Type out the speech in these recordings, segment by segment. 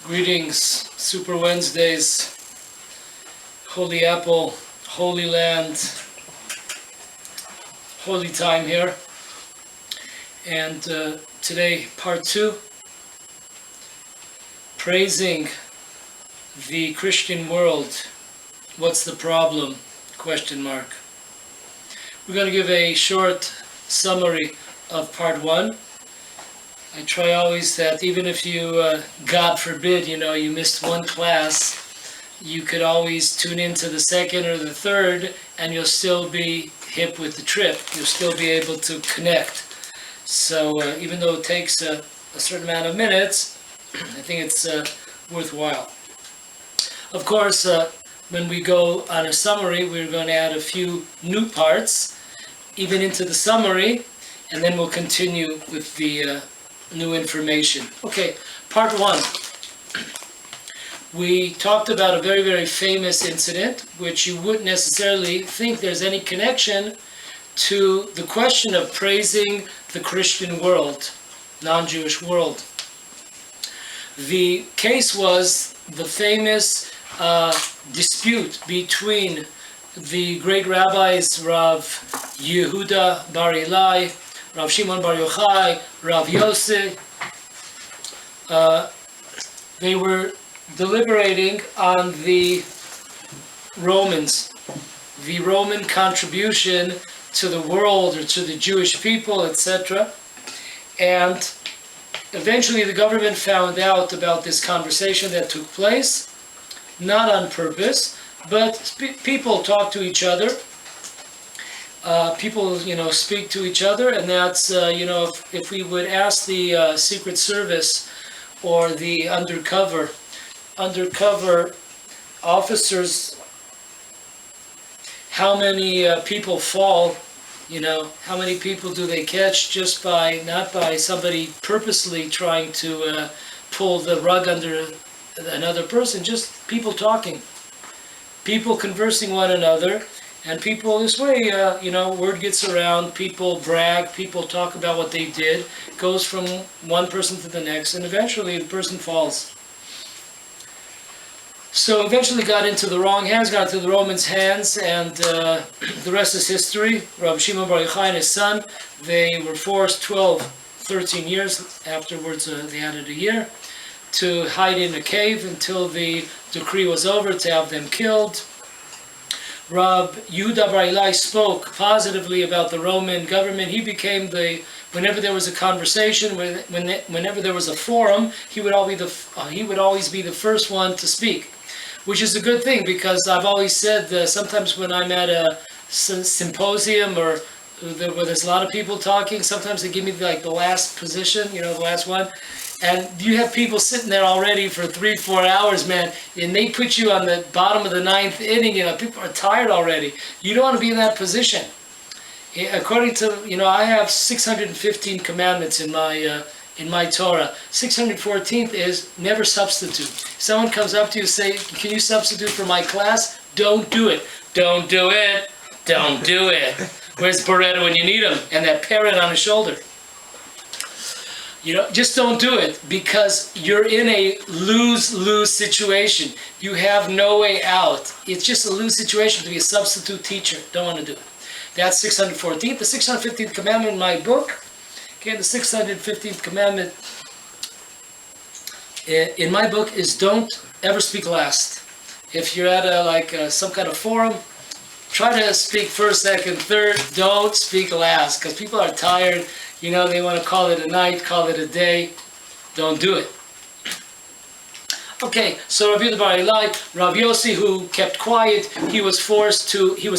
Greetings, Super Wednesdays, Holy Apple, Holy Land, Holy Time here. And today, part 2, praising the Christian world. What's the problem? Question mark. We're going to give a short summary of part 1. I try always that even if you, God forbid, you missed one class, you could always tune into the second or the third and you'll still be hip with the trip. You'll still be able to connect. So even though it takes a certain amount of minutes, I think it's worthwhile. Of course, when we go on a summary, we're going to add a few new parts, even into the summary, and then we'll continue with the new information. Okay, part 1. We talked about a very, very famous incident, which you wouldn't necessarily think there's any connection to the question of praising the Christian world, non-Jewish world. The case was the famous dispute between the great rabbis Rav Yeduda Richter, Rav Shimon Bar Yochai, Rav Yossi. They were deliberating on the Romans, the Roman contribution to the world or to the Jewish people, etc. And eventually the government found out about this conversation that took place, not on purpose, but people talk to each other. People, speak to each other, and that's, if we would ask the Secret Service or the undercover officers how many people fall, how many people do they catch just not by somebody purposely trying to pull the rug under another person, just people talking, people conversing one another. And people this way, word gets around, people brag, people talk about what they did, goes from one person to the next, and eventually the person falls. So eventually got into the wrong hands, got into the Romans' hands, and the rest is history. Rav Shimon Bar Yochai and his son, they were forced 13 years, afterwards they added a year, to hide in a cave until the decree was over to have them killed. Rav Yeduda Richter spoke positively about the Roman government. He became whenever there was a conversation, whenever there was a forum, he would always be the first one to speak, which is a good thing, because I've always said sometimes when I'm at a symposium or where there's a lot of people talking, sometimes they give me the last position, the last one. And you have people sitting there already for 3-4 hours, man, and they put you on the bottom of the 9th inning, people are tired already. You don't want to be in that position. According to, I have 615 commandments in my Torah. 614th is never substitute. Someone comes up to you and say, can you substitute for my class? Don't do it. Don't do it. Don't do it. Where's Beretta when you need him? And that parrot on his shoulder. Just don't do it, because you're in a lose-lose situation. You have no way out. It's just a lose situation to be a substitute teacher. Don't want to do it. That's 614th. The 615th commandment in my book, okay, the 615th commandment in my book is don't ever speak last. If you're at some kind of forum, try to speak first, second, third. Don't speak last, because people are tired. They want to call it a night, call it a day. Don't do it. Okay, so Rav Yeduda Richter, Rav Yossi, who kept quiet, he was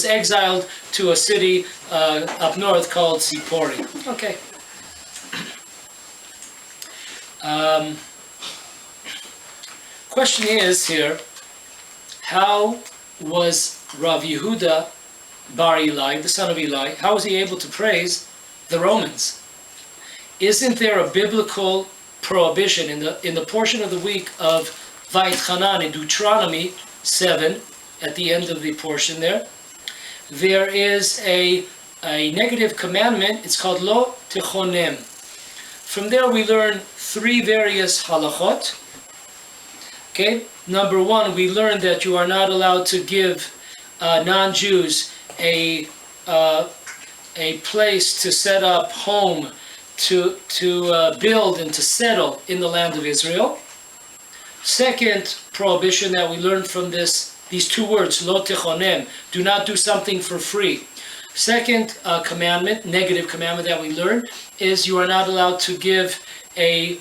exiled to a city up north called Sipori. Okay. Question is here, how was Rav Yehuda Bar Eli, the son of Eli, how was he able to praise the Romans? Isn't there a biblical prohibition in the portion of the week of Vayitchanan in Deuteronomy 7, at the end of the portion there? There is a negative commandment. It's called Lo Techonem. From there we learn three various halachot. Okay, number one, we learned that you are not allowed to give non-Jews a place to set up home, to build and to settle in the land of Israel. Second prohibition that we learned from these two words, lo techonem, do not do something for free. Second commandment, negative commandment that we learned, is you are not allowed to give a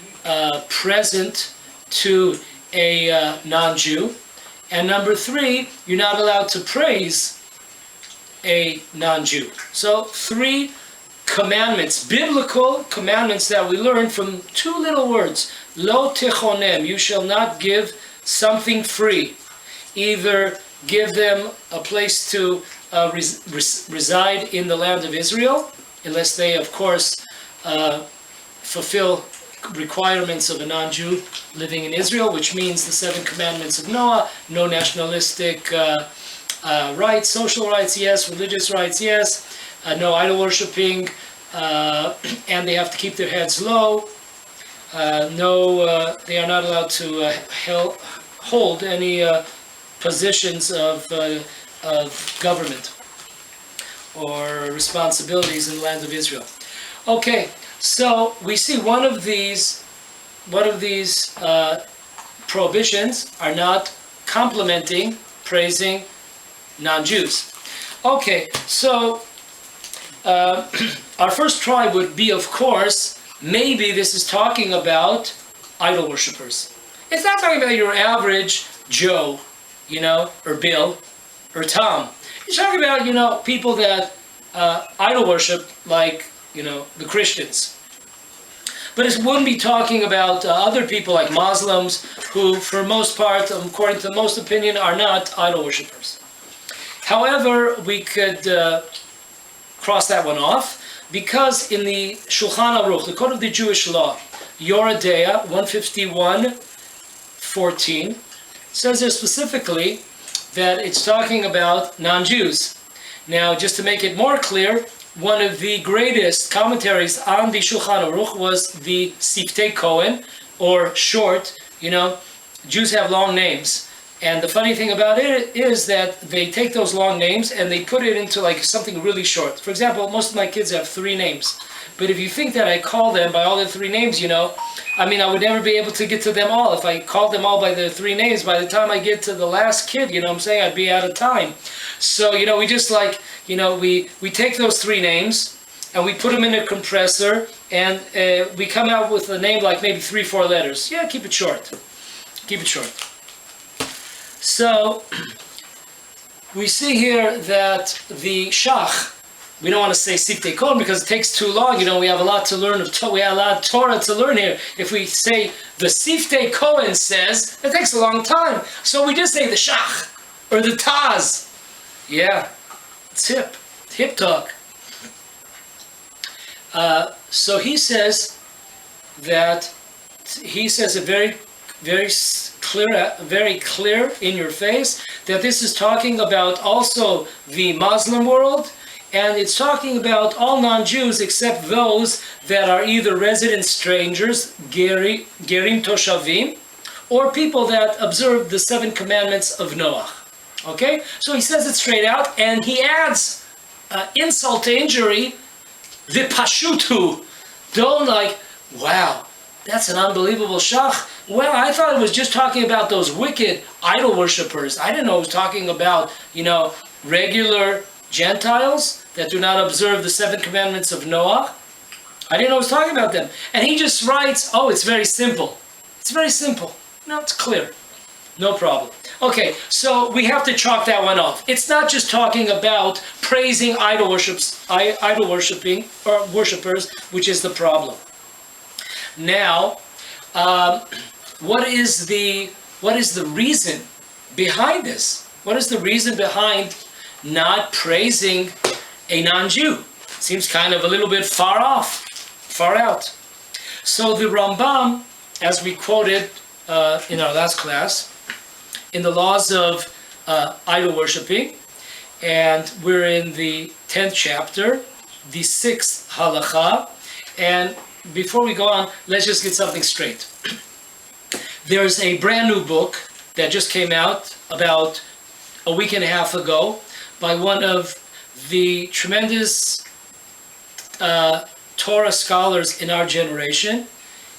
present to a non-Jew. And number three, you're not allowed to praise a non-Jew. So 3 commandments, biblical commandments that we learn from 2 little words. Lo techonem, you shall not give something free. Either give them a place to reside in the land of Israel, unless they, of course, fulfill requirements of a non-Jew living in Israel, which means the 7 commandments of Noah: no nationalistic rights, social rights, yes; religious rights, yes; no idol worshipping, and they have to keep their heads low. They are not allowed to hold any positions of government or responsibilities in the land of Israel. Okay, so we see one of these prohibitions are not complimenting, praising non-Jews. Okay, so our first try would be, of course, maybe this is talking about idol worshippers. It's not talking about your average Joe, or Bill, or Tom. It's talking about, people that idol worship, like, the Christians. But it wouldn't be talking about other people like Muslims, who, for most part, according to most opinion, are not idol worshippers. However, we could cross that one off, because in the Shulchan Aruch, the Code of the Jewish Law, Yoreh Deah 151:14, says there specifically that it's talking about non-Jews. Now, just to make it more clear, one of the greatest commentaries on the Shulchan Aruch was the Siftei Kohen, or short. Jews have long names. And the funny thing about it is that they take those long names and they put it into like something really short. For example, most of my kids have 3 names. But if you think that I call them by all their 3 names, I would never be able to get to them all. If I called them all by their 3 names, by the time I get to the last kid, I'd be out of time. So, we just we take those 3 names and we put them in a compressor, and we come out with a name like maybe 3-4 letters. Yeah, keep it short. Keep it short. So, we see here that the Shach, we don't want to say Siftei Kohen because it takes too long. We have a lot to learn we have a lot of Torah to learn here. If we say the Siftei Kohen says, it takes a long time. So we just say the Shach or the Taz. Yeah, it's hip talk. So he says it very clear in your face that this is talking about also the Muslim world, and it's talking about all non-Jews except those that are either resident strangers, gerim toshavim, or people that observe the 7 commandments of Noah. Okay? So he says it straight out, and he adds insult to injury, the pashutu. Don't wow, that's an unbelievable shach. Well, I thought it was just talking about those wicked idol worshippers. I didn't know it was talking about, regular Gentiles that do not observe the 7 commandments of Noah. I didn't know it was talking about them. And he just writes, oh, it's very simple. It's very simple. No, it's clear. No problem. Okay, so we have to chalk that one off. It's not just talking about praising idol worshipping or worshippers, which is the problem. Now, what is the reason behind this? What is the reason behind not praising a non-Jew? Seems kind of a little bit far out. So the Rambam, as we quoted in our last class, in the laws of idol worshipping, and we're in the 10th chapter, the 6th halacha, and before we go on, let's just get something straight. There's a brand new book that just came out about a week and a half ago by one of the tremendous Torah scholars in our generation.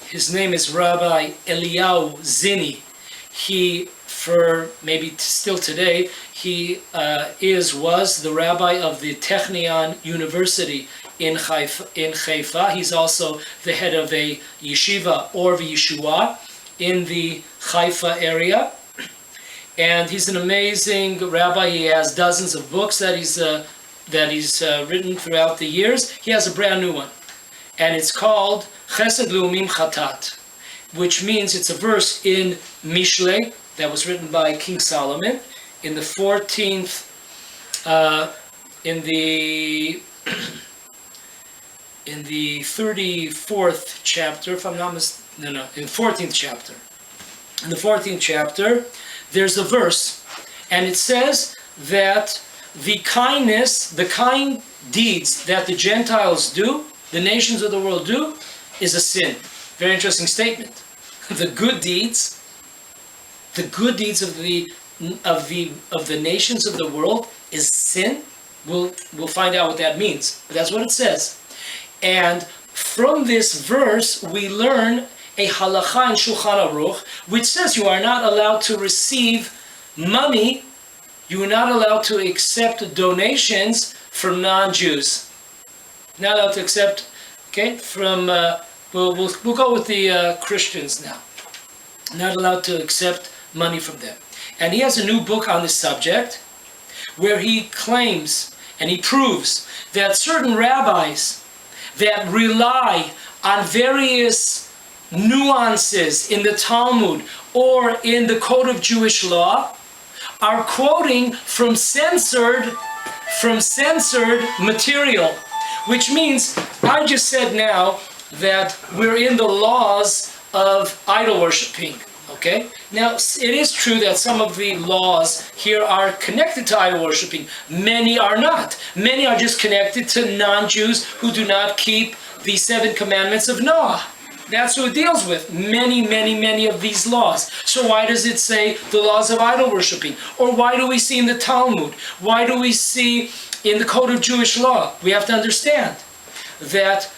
His name is Rabbi Eliyahu Zini. He, for maybe still today, he was the rabbi of the Technion University in Haifa. He's also the head of a yeshiva, Or Yeshua, in the Haifa area. And he's an amazing rabbi. He has dozens of books that he's written throughout the years. He has a brand new one, and it's called Chesed Leumim Chatat, which means it's a verse in Mishlei that was written by King Solomon in the 14th, in the 34th chapter, if I'm not mistaken, in the 14th chapter. In the 14th chapter, there's a verse, and it says that the kind deeds that the Gentiles do, the nations of the world do, is a sin. Very interesting statement. The good deeds of the nations of the world is sin. We'll find out what that means, but that's what it says. And from this verse, we learn a halacha in Shulchan Aruch, which says you are not allowed to receive money, you are not allowed to accept donations from non-Jews. Not allowed to accept, from, we'll go with the Christians now. Not allowed to accept money from them. And he has a new book on this subject, where he claims and he proves that certain rabbis that rely on various nuances in the Talmud or in the Code of Jewish Law are quoting from censored material, which means I just said now that we're in the laws of idol worshiping. Okay? Now, it is true that some of the laws here are connected to idol worshiping. Many are not. Many are just connected to non-Jews who do not keep the 7 commandments of Noah. That's what it deals with. Many of these laws. So why does it say the laws of idol worshiping? Or why do we see in the Talmud? Why do we see in the Code of Jewish Law? We have to understand that,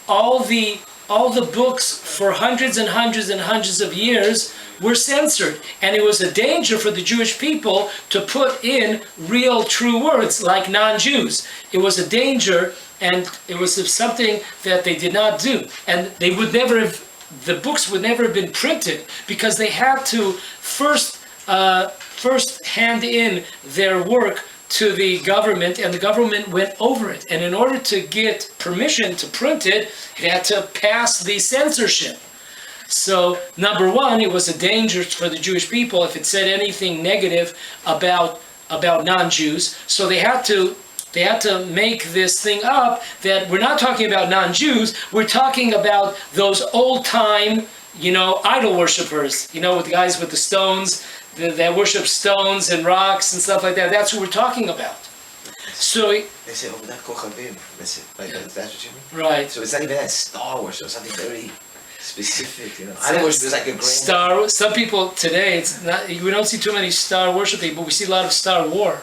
all the books for hundreds and hundreds of years were censored, and it was a danger for the Jewish people to put in real true words like non-Jews. It was a danger, and it was something that they did not do, and they would never have, the books would never have been printed, because they had to first hand in their work to the government, and the government went over it. And in order to get permission to print it, it had to pass the censorship. So, number one, it was a danger for the Jewish people if it said anything negative about non-Jews. So they had to make this thing up that we're not talking about non-Jews, we're talking about those old-time, idol worshippers, with the guys with the stones, that worship stones and rocks and stuff like that. That's what we're talking about. So they say, that kochavim. That's what you mean? Right. So it's not even that Star Wars or something very specific, Idol worship is like a grand Star. Some people today, it's not. We don't see too many star worshiping, but we see a lot of Star War,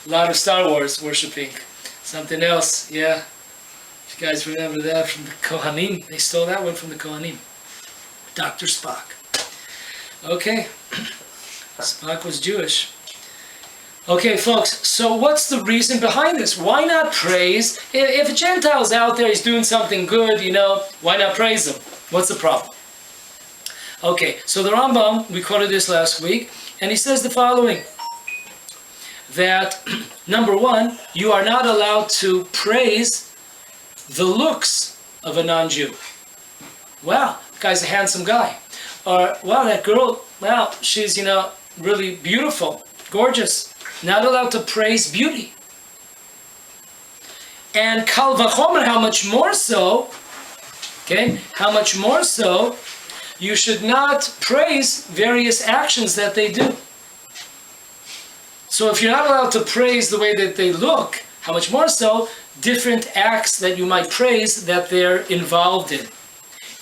a lot of Star Wars worshiping. Something else, yeah. If you guys remember that from the Kohanim, they stole that one from the Kohanim. Dr. Spock. Okay. Spock was Jewish. Okay, folks, so what's the reason behind this? Why not praise? If a Gentile's out there, he's doing something good, why not praise him? What's the problem? Okay, so the Rambam, we quoted this last week, and he says the following, that, number one, you are not allowed to praise the looks of a non-Jew. Wow, the guy's a handsome guy. Or, wow, that girl, wow, she's, really beautiful, gorgeous. Not allowed to praise beauty. And kal vachomer, how much more so, you should not praise various actions that they do. So if you're not allowed to praise the way that they look, how much more so, different acts that you might praise that they're involved in.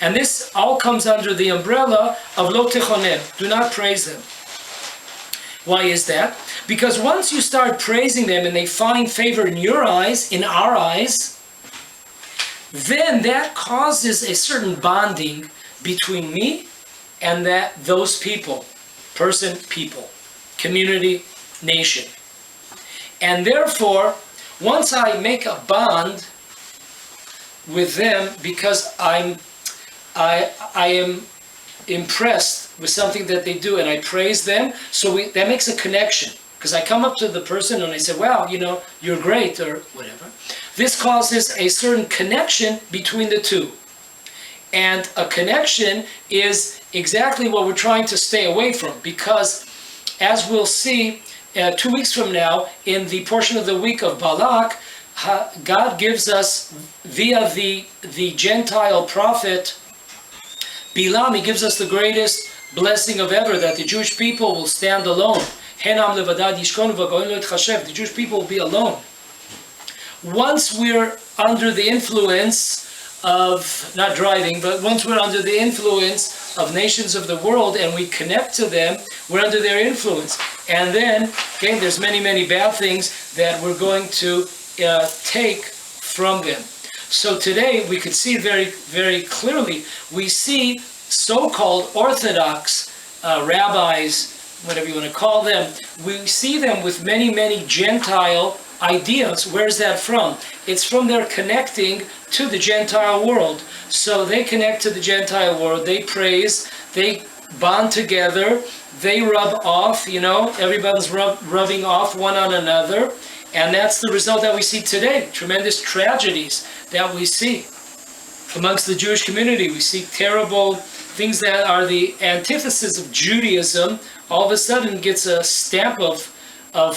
And this all comes under the umbrella of lo tichonem, do not praise them. Why is that? Because once you start praising them and they find favor in your eyes, in our eyes, then that causes a certain bonding between me and those people, person, people, community, nation. And therefore, once I make a bond with them because I am impressed with something that they do and I praise them, so that makes a connection. Because I come up to the person and I say, wow, you're great, or whatever. This causes a certain connection between the two. And a connection is exactly what we're trying to stay away from, because as we'll see 2 weeks from now in the portion of the week of Balak, God gives us via the Gentile prophet Bilam, he gives us the greatest blessing of ever, that the Jewish people will stand alone. The Jewish people will be alone. Once we're under the influence of, not driving, but once we're under the influence of nations of the world and we connect to them, we're under their influence. And then, okay, there's many, many bad things that we're going to take from them. So today we could see very, very clearly, we see so-called Orthodox rabbis, whatever you want to call them, we see them with many, many Gentile ideas. Where's that from? It's from their connecting to the Gentile world. So they connect to the Gentile world, they praise, they bond together, they rub off, everybody's rubbing off one on another. And that's the result that we see today. Tremendous tragedies that we see amongst the Jewish community. We see terrible things that are the antithesis of Judaism. All of a sudden gets a stamp of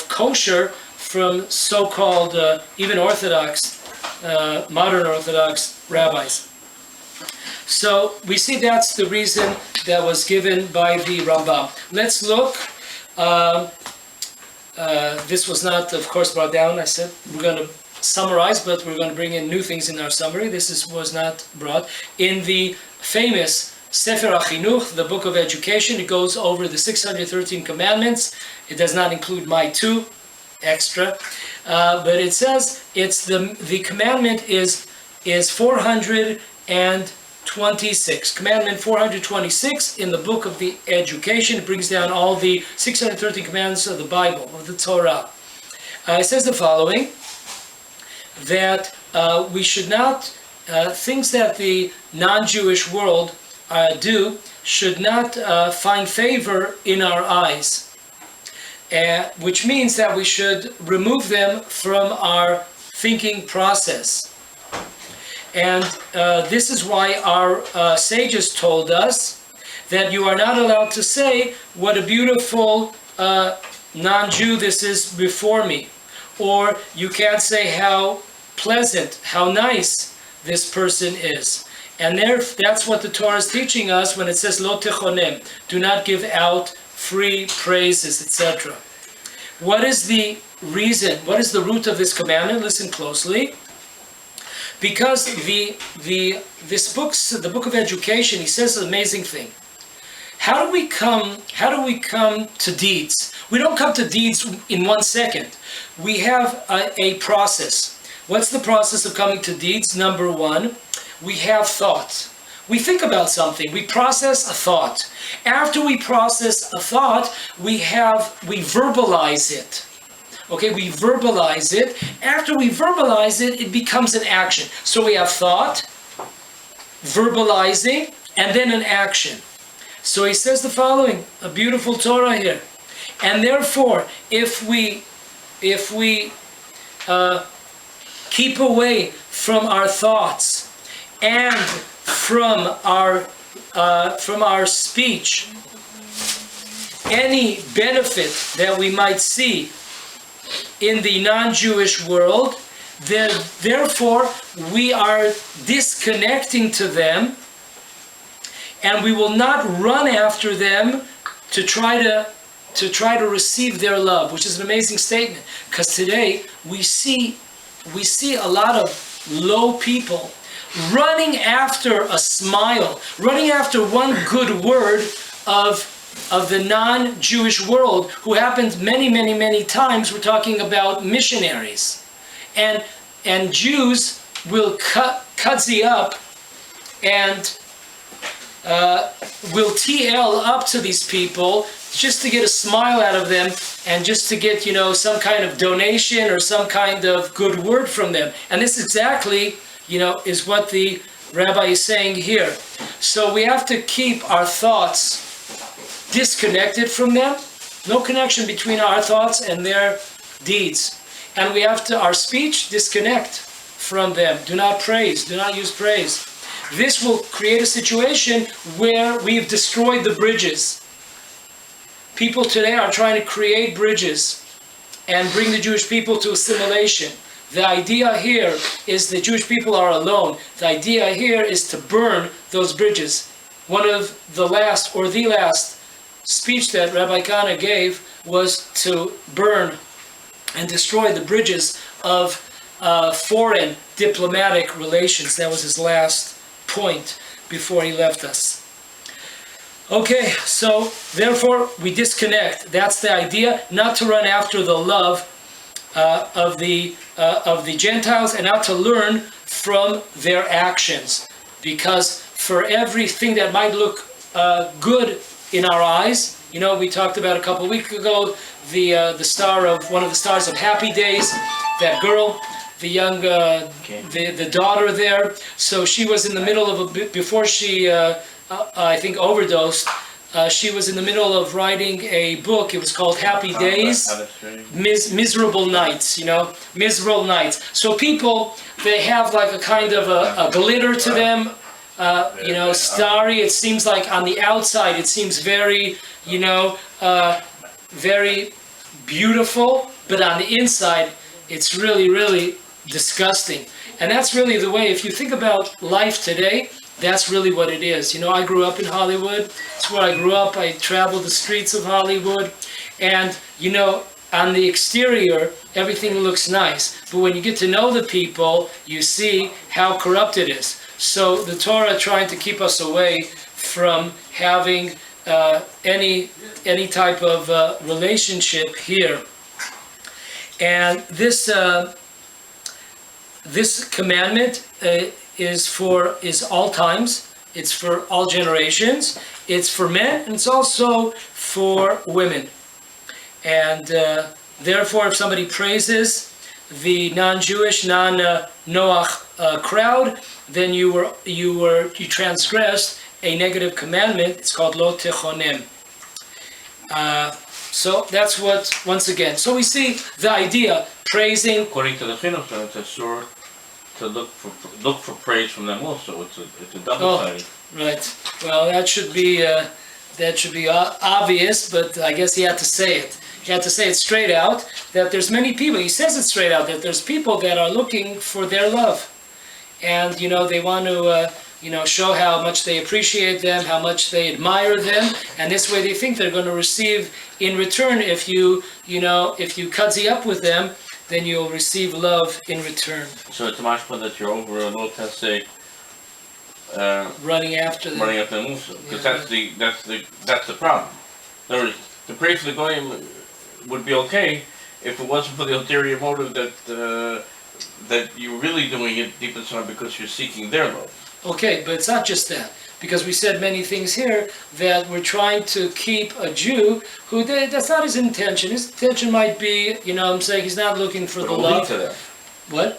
kosher from so-called even Orthodox, modern Orthodox rabbis. So we see that's the reason that was given by the Rambam. Let's look. This was not, of course, brought down. I said we're going to summarize, but we're going to bring in new things in our summary. This was not brought. In the famous Sefer HaChinuch, the book of education, it goes over the 613 commandments. It does not include my 2 extra, but it says it's the commandment is 426. Commandment 426 in the book of the education. It brings down all the 613 commandments of the Bible, of the Torah. It says the following, that we should not, things that the non-Jewish world do should not find favor in our eyes, which means that we should remove them from our thinking process. And this is why our sages told us that you are not allowed to say, what a beautiful non-Jew this is before me. Or you can't say how pleasant, how nice this person is. And that's what the Torah is teaching us when it says, Lo techonem, do not give out free praises, etc. What is the reason? What is the root of this commandment? Listen closely. Because the book of education, he says an amazing thing. How do we come to deeds? We don't come to deeds in 1 second. We have a process. What's the process of coming to deeds? Number 1, we have thought. We think about something. We process a thought. After we process a thought, we verbalize it. Okay, we verbalize it. After we verbalize it, it becomes an action. So we have thought, verbalizing, and then an action. So he says the following, a beautiful Torah here. And therefore, if we keep away from our thoughts and from our speech any benefit that we might see in the non-Jewish world, then therefore we are disconnecting to them, and we will not run after them to try to receive their love, which is an amazing statement. Because today we see a lot of low people running after a smile, running after one good word of of the non-Jewish world, who happened many, many, many times. We're talking about missionaries. And Jews will kudzi up and will TL up to these people just to get a smile out of them and just to get, some kind of donation or some kind of good word from them. And this exactly, is what the rabbi is saying here. So we have to keep our thoughts disconnected from them. No connection between our thoughts and their deeds. And we have to, our speech, disconnect from them. Do not praise. Do not use praise. This will create a situation where we've destroyed the bridges. People today are trying to create bridges and bring the Jewish people to assimilation. The idea here is the Jewish people are alone. The idea here is to burn those bridges. One of the last speech that Rabbi Kana gave was to burn and destroy the bridges of foreign diplomatic relations. That was his last point before he left us. Okay, so therefore we disconnect. That's the idea, not to run after the love of the Gentiles and not to learn from their actions. Because for everything that might look good in our eyes, we talked about a couple of weeks ago the star of one of the stars of Happy Days, that girl, the young the daughter there. So she was in the middle of before she I think overdosed. She was in the middle of writing a book. It was called Happy Days, Miserable Nights, miserable nights. So people, they have like a kind of a glitter to them, starry. It seems like on the outside, it seems very, very beautiful, but on the inside, it's really, really disgusting. And that's really the way, if you think about life today, that's really what it is. I grew up in Hollywood. It's where I grew up. I traveled the streets of Hollywood. And, on the exterior, everything looks nice. But when you get to know the people, you see how corrupt it is. So the Torah trying to keep us away from having any type of relationship here. And this commandment is all times, it's for all generations, it's for men, and it's also for women. And therefore, if somebody praises the non-Jewish, non-Noach crowd, then you transgressed a negative commandment. It's called Lo Techonem. So that's what, once again. So we see the idea, praising. According to the Chinuch, it's a sure to look for praise from them also. It's a double sided. Right. Well, that should be obvious, but I guess he had to say it. He had to say it straight out that there's many people. He says it straight out that there's people that are looking for their love, and they want to show how much they appreciate them, how much they admire them, and this way they think they're going to receive in return. If you kudzi up with them, then you'll receive love in return. So it's mashma that you're over a little test say running after them also, because that's the problem. In other words, the praise for the goyim would be okay if it wasn't for the ulterior motive that you're really doing it deep inside because you're seeking their love. Okay, but it's not just that. Because we said many things here that we're trying to keep a Jew who, that's not his intention. His intention might be, he's not looking for the love. What?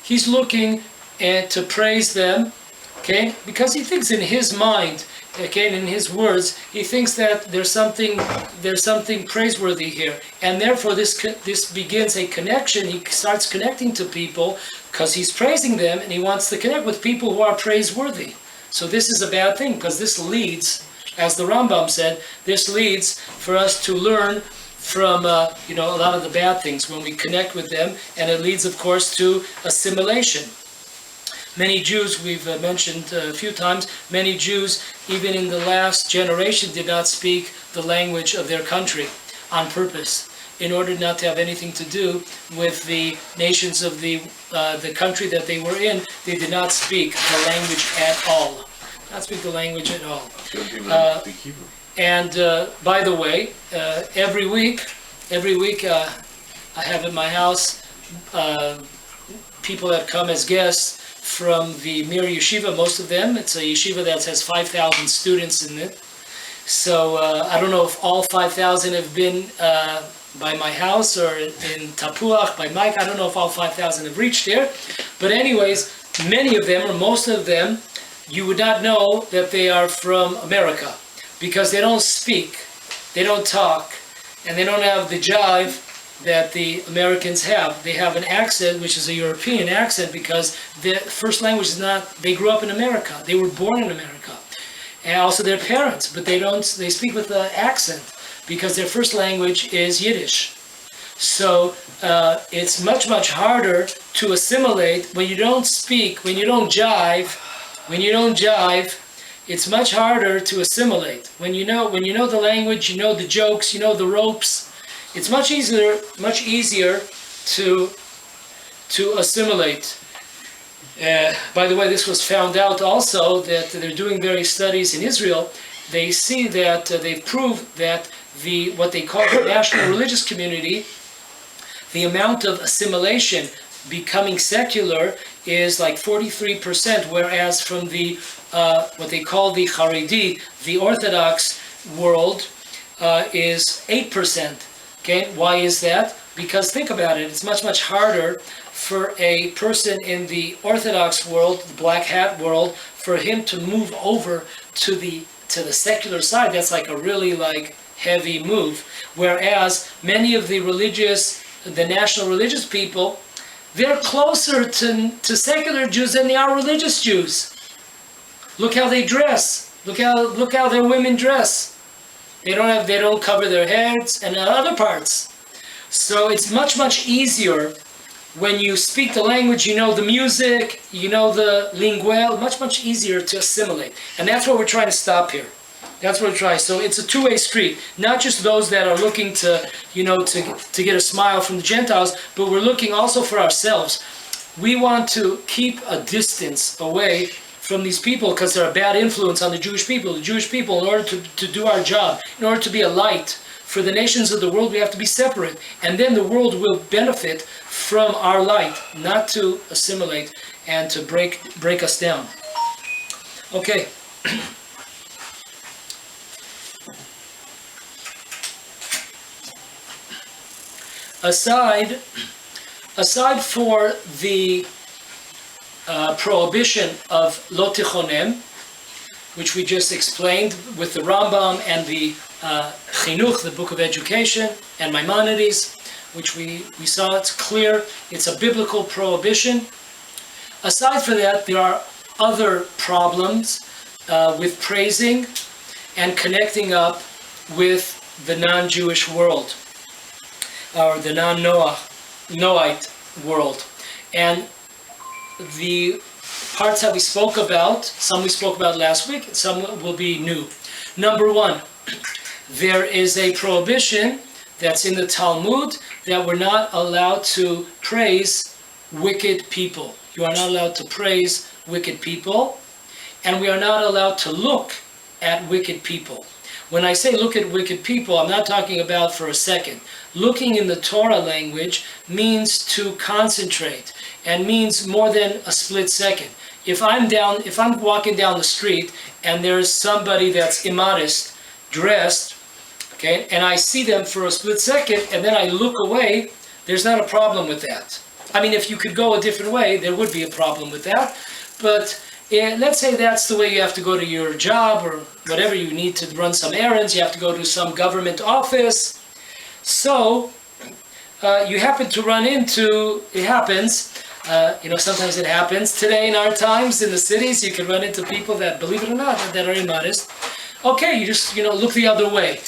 He's looking to praise them, okay? Because he thinks in his mind, okay, and in his words, he thinks that there's something praiseworthy here. And therefore this begins a connection. He starts connecting to people because he's praising them and he wants to connect with people who are praiseworthy. So this is a bad thing because this leads, as the Rambam said, this leads for us to learn from a lot of the bad things when we connect with them, and it leads, of course, to assimilation. Many Jews, we've mentioned a few times, many Jews, even in the last generation, did not speak the language of their country on purpose, in order not to have anything to do with the nations of the country that they were in. They did not speak the language at all. Not speak the language at all. Speak Hebrew. And by the way, every week I have at my house people that come as guests from the Mir Yeshiva, most of them. It's a yeshiva that has 5,000 students in it. So I don't know if all 5,000 have been by my house or in Tapuach, by Mike. I don't know if all 5,000 have reached there. But anyways, many of them, or most of them, you would not know that they are from America because they don't speak, they don't talk, and they don't have the jive that the Americans have. They have an accent, which is a European accent, because their first language is not, they grew up in America. They were born in America. And also their parents, but they speak with an accent because their first language is Yiddish. So it's much, much harder to assimilate when you don't speak, when you don't jive, it's much harder to assimilate. When you know the language, you know the jokes, you know the ropes, it's much easier to assimilate. By the way, this was found out also that they're doing various studies in Israel. They see that they've proved that what they call the national religious community, the amount of assimilation becoming secular is like 43%, whereas from the what they call the Haredi, the Orthodox world, is 8%. Okay, why is that? Because think about it, it's much, much harder for a person in the Orthodox world, the black hat world, for him to move over to the secular side. That's like a really like heavy move. Whereas many of the national religious people, they're closer to secular Jews than they are religious Jews. Look how they dress. Look how their women dress. They don't cover their heads and other parts. So it's much, much easier when you speak the language, you know the music, you know the linguel, much, much easier to assimilate. And that's what we're trying to stop here. That's what we're trying. So it's a two-way street. Not just those that are looking to get a smile from the Gentiles, but we're looking also for ourselves. We want to keep a distance away from these people because they're a bad influence on the Jewish people. The Jewish people, in order to do our job, in order to be a light for the nations of the world, we have to be separate. And then the world will benefit from our light, not to assimilate and to break us down. Okay. Aside for the prohibition of lo tichonem, which we just explained with the Rambam and the Chinuch, the Book of Education, and Maimonides, which we saw, it's clear, it's a biblical prohibition. Aside from that, there are other problems with praising and connecting up with the non-Jewish world, or the non-Noahite world. And the parts that we spoke about, some we spoke about last week, some will be new. Number one, there is a prohibition that's in the Talmud that we're not allowed to praise wicked people. You are not allowed to praise wicked people, and we are not allowed to look at wicked people. When I say look at wicked people, I'm not talking about for a second. Looking in the Torah language means to concentrate and means more than a split second. If I'm walking down the street and there's somebody that's immodest, dressed, okay, and I see them for a split second and then I look away, there's not a problem with that. I mean, if you could go a different way, there would be a problem with that. But let's say that's the way you have to go to your job or whatever, you need to run some errands, you have to go to some government office. So you happen to run into, it happens, sometimes it happens. Today in our times in the cities, you can run into people that, believe it or not, that are immodest. Okay, you just, look the other way.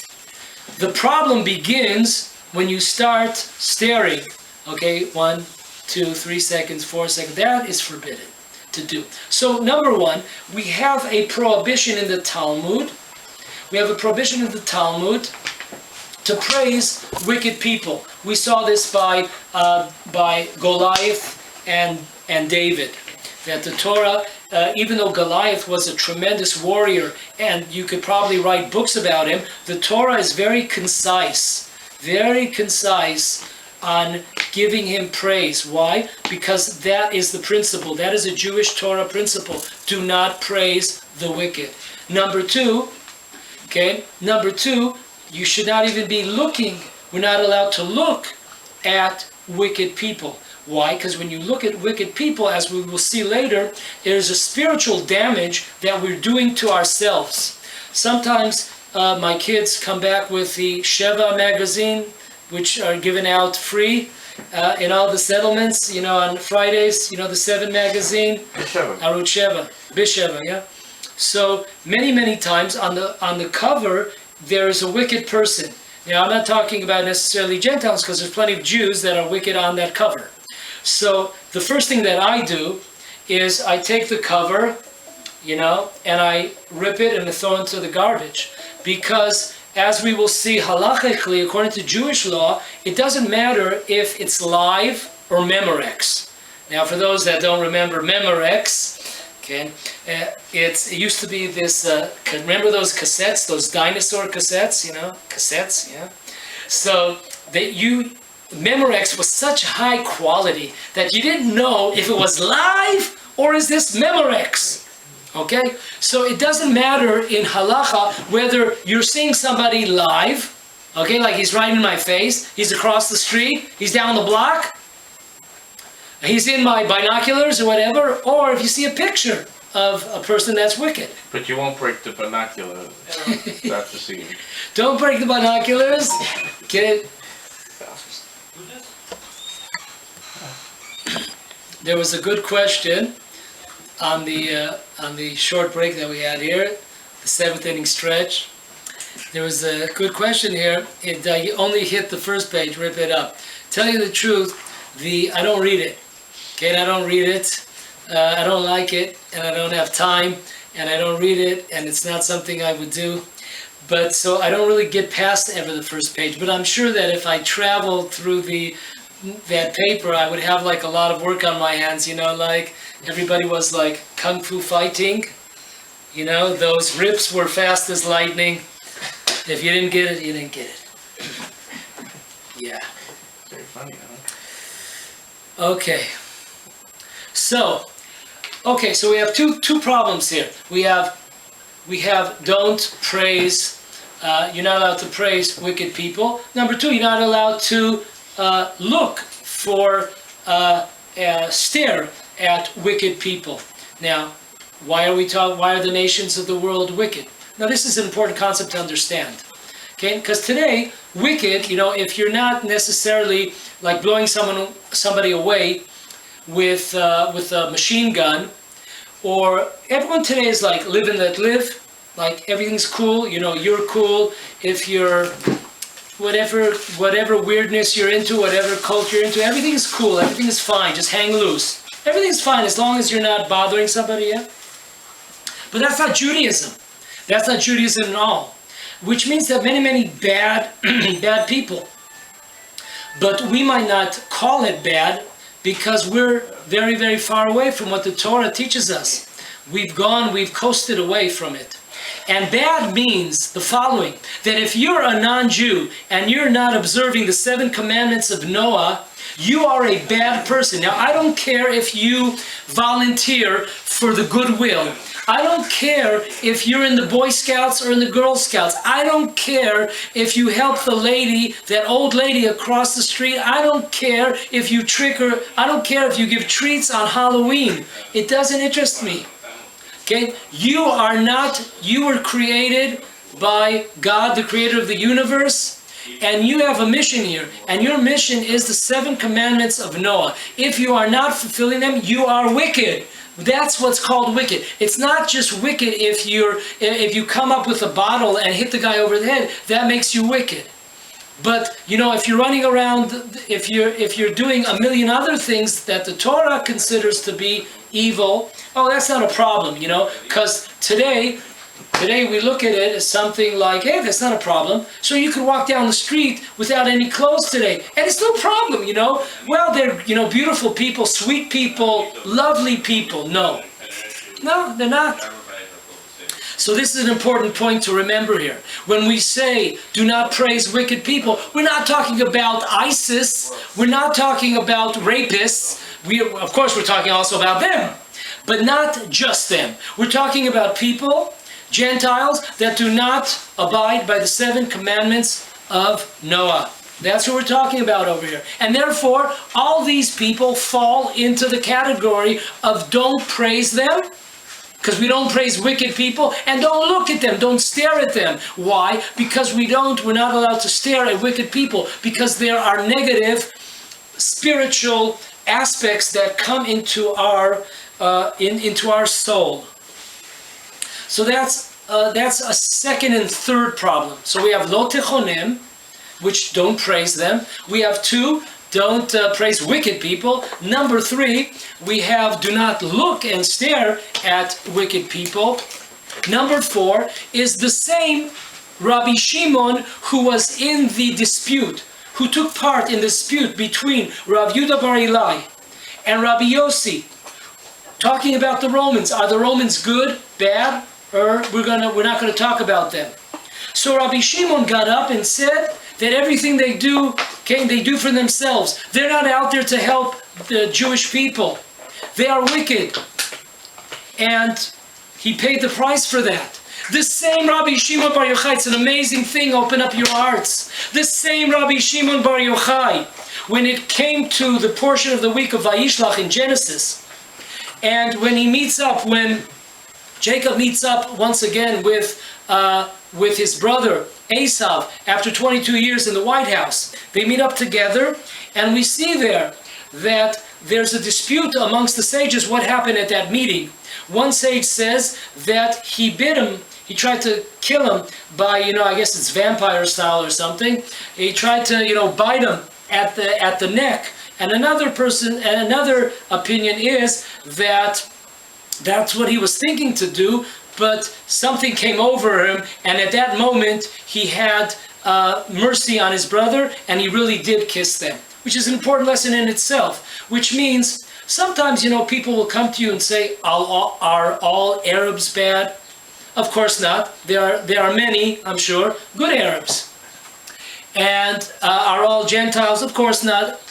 The problem begins when you start staring. Okay, 1, 2, 3 seconds, 4 seconds. That is forbidden to do. So number one, we have a prohibition in the Talmud. We have a prohibition in the Talmud to praise wicked people. We saw this by Goliath and David, that the Torah even though Goliath was a tremendous warrior, and you could probably write books about him, the Torah is very concise on giving him praise. Why? Because that is the principle. That is a Jewish Torah principle. Do not praise the wicked. Number two, you should not even be looking. We're not allowed to look at wicked people. Why? Because when you look at wicked people, as we will see later, there's a spiritual damage that we're doing to ourselves. Sometimes my kids come back with the Sheva magazine, which are given out free in all the settlements, on Fridays, the 7 magazine, Arut Sheva, Bisheva, yeah? So many times on the cover, there is a wicked person. Now, I'm not talking about necessarily Gentiles, because there's plenty of Jews that are wicked on that cover. So the first thing that I do is I take the cover, and I rip it and I throw it into the garbage. Because as we will see halachically, according to Jewish law, it doesn't matter if it's live or Memorex. Now, for those that don't remember Memorex, it used to be this, remember those cassettes, those dinosaur cassettes, cassettes, yeah? So Memorex was such high quality that you didn't know if it was live or is this Memorex. Okay? So it doesn't matter in halacha whether you're seeing somebody live, okay, like he's right in my face, he's across the street, he's down the block, he's in my binoculars or whatever, or if you see a picture of a person that's wicked. But you won't break the binoculars after seeing him. Don't break the binoculars. Get it? There was a good question on the short break that we had here, the 7th inning stretch. There was a good question here. You only hit the first page, rip it up. Tell you the truth, I don't read it. Okay, I don't read it. I don't like it, and I don't have time, and I don't read it, and it's not something I would do. But so I don't really get past ever the first page. But I'm sure that if I traveled through that paper, I would have like a lot of work on my hands. Like everybody was like kung fu fighting. Those rips were fast as lightning. If you didn't get it, you didn't get it. Yeah. Very funny, huh? Okay. So we have two problems here. We have don't praise. You're not allowed to praise wicked people. Number 2, you're not allowed to look for stare at wicked people. Now, why are the nations of the world wicked? Now, this is an important concept to understand. Okay, because today, wicked, if you're not necessarily like blowing somebody away with a machine gun, or everyone today is like live and let live, like everything's cool, you're cool if you're whatever weirdness you're into, whatever culture you're into, everything's cool, everything's fine, just hang loose. Everything's fine as long as you're not bothering somebody, yeah? But that's not Judaism. That's not Judaism at all. Which means that many bad people. But we might not call it bad because we're very far away from what the Torah teaches us. We've coasted away from it. And bad means the following, that if you're a non-Jew and you're not observing the 7 commandments of Noah, you are a bad person. Now, I don't care if you volunteer for the goodwill. I don't care if you're in the Boy Scouts or in the Girl Scouts. I don't care if you help that old lady across the street. I don't care if you I don't care if you give treats on Halloween. It doesn't interest me. Okay? You were created by God, the creator of the universe, and you have a mission here. And your mission is the 7 commandments of Noah. If you are not fulfilling them, you are wicked. That's what's called wicked. It's not just wicked if you come up with a bottle and hit the guy over the head. That makes you wicked. But if you're running around, if you're doing a million other things that the Torah considers to be evil, that's not a problem, because today we look at it as something like, hey, that's not a problem. So you could walk down the street without any clothes today, and it's no problem, Well, they're, beautiful people, sweet people, lovely people. No. No, they're not. So this is an important point to remember here. When we say, do not praise wicked people, we're not talking about ISIS, we're not talking about rapists, of course we're talking also about them, but not just them. We're talking about people, Gentiles, that do not abide by the 7 commandments of Noah. That's what we're talking about over here. And therefore, all these people fall into the category of don't praise them, because we don't praise wicked people, and don't look at them, don't stare at them. Why? Because we're not allowed to stare at wicked people, because there are negative spiritual aspects that come into our soul. So that's a second and third problem. So we have lo techonim, which don't praise them. We have 2, don't praise wicked people. Number 3, we have do not look and stare at wicked people. Number 4 is the same Rabbi Shimon who was in the dispute, who took part in the dispute between Rav Yeduda Richter and Rabbi Yossi, talking about the Romans. Are the Romans good, bad, or we're not going to talk about them? So Rabbi Shimon got up and said that everything they do, they do for themselves. They're not out there to help the Jewish people. They are wicked. And he paid the price for that. The same Rabbi Shimon Bar Yochai, it's an amazing thing, open up your hearts. The same Rabbi Shimon Bar Yochai, when it came to the portion of the week of Vayishlach in Genesis, and when Jacob meets up once again with his brother Esav after 22 years in the White House, they meet up together, and we see there that there's a dispute amongst the sages what happened at that meeting. One sage says that he bit him, he tried to kill him by, I guess it's vampire style or something. He tried to, bite him at the neck. And another opinion is that that's what he was thinking to do, but something came over him, and at that moment he had mercy on his brother, and he really did kiss them, which is an important lesson in itself, which means sometimes, people will come to you and say, are all Arabs bad? Of course not. There are many, I'm sure, good Arabs. And are all Gentiles? Of course not.